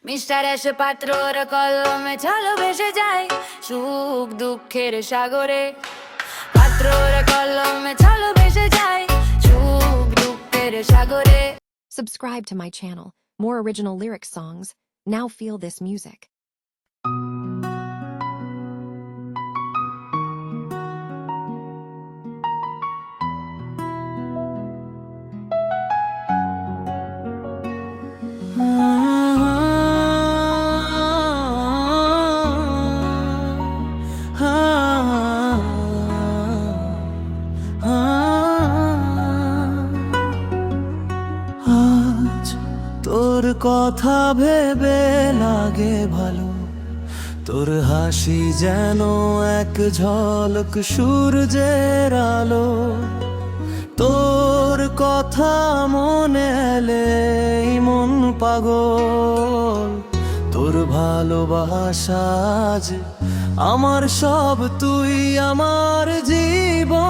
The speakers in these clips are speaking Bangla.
মিস্টার এসে পাত্রর কলমে চলো ভেসে যায় সুখ দুঃখের সাগরে। পাত্রর কলমে চলো ভেসে যায় সুখ দুঃখের সাগরে। Subscribe to my channel. More original lyric songs. Now feel this music. আজ তোর কথা ভেবে লাগে ভালো, তোর হাসি যেন এক ঝলক সূর্যের আলো। তোর কথা মনে এলেই মন পাগল, তোর ভালোবাসা যে আমার সব, তুই আমার জীবন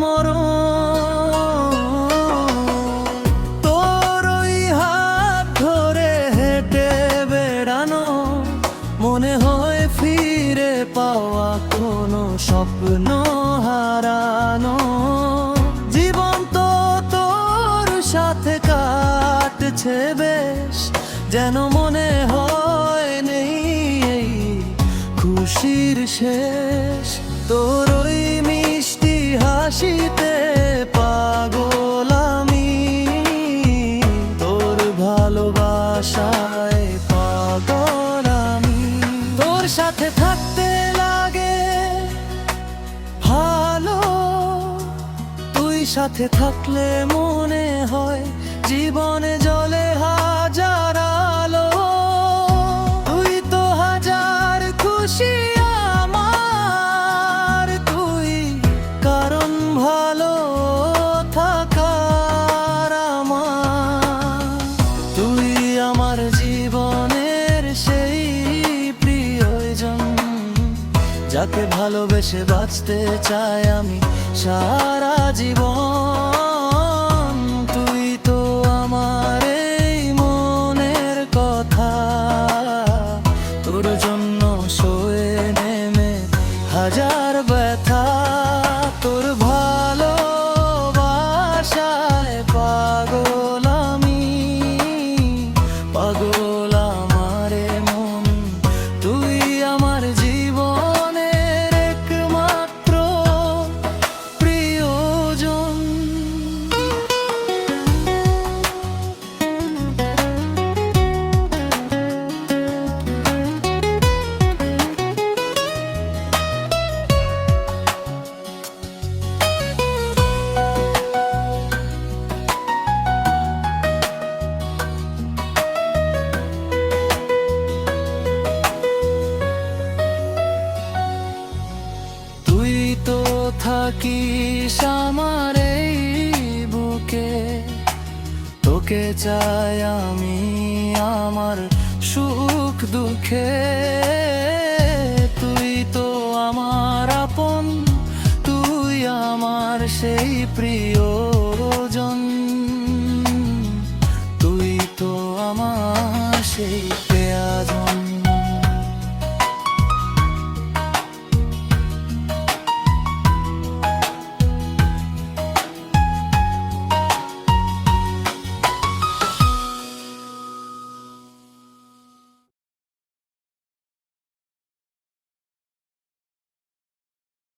মরণ। তোর ওই হাত ধরে হেঁটে বেড়ানো মনে হয় ফিরে পাওয়া কোনো স্বপ্ন হারানো। জীবন তো তোর সাথে কাটছে বেশ, যেন মনে হয় নেই এই খুশির শেষ। তোর ওই মিষ্টি হাসিতে পাগল আমি, তোর ভালোবাসায় পাগল আমি। তোর সাথে থাকতে লাগে ভালো, তুই সাথে থাকলে মনে হয় জীবনে জ্বলে হাজার আলো। তুই তো হাজার খুশি আমার, তুই কারণ ভালো থাকার আমার। তুই আমার জীবনের সেই প্রিয়জন, যাকে ভালোবেসে বাঁচতে চাই আমি সারা জীবন। তুই তো আমার এই মনের কথা, তোর জন্য সয়ে নেমে হাজার ব্যথা। তোর ভালোবাসায় পাগল আমি, পাগল আমারে মন। তুই আমার জীবনের একমাত্র প্রিয়জন। তুই তো থাকিস আমার এই বুকে, তোকে চাই আমি আমার সুখ দুঃখে। তুই তো আমার আপন, তুই আমার সেই প্রিয়জন। তুই তো আমার সেই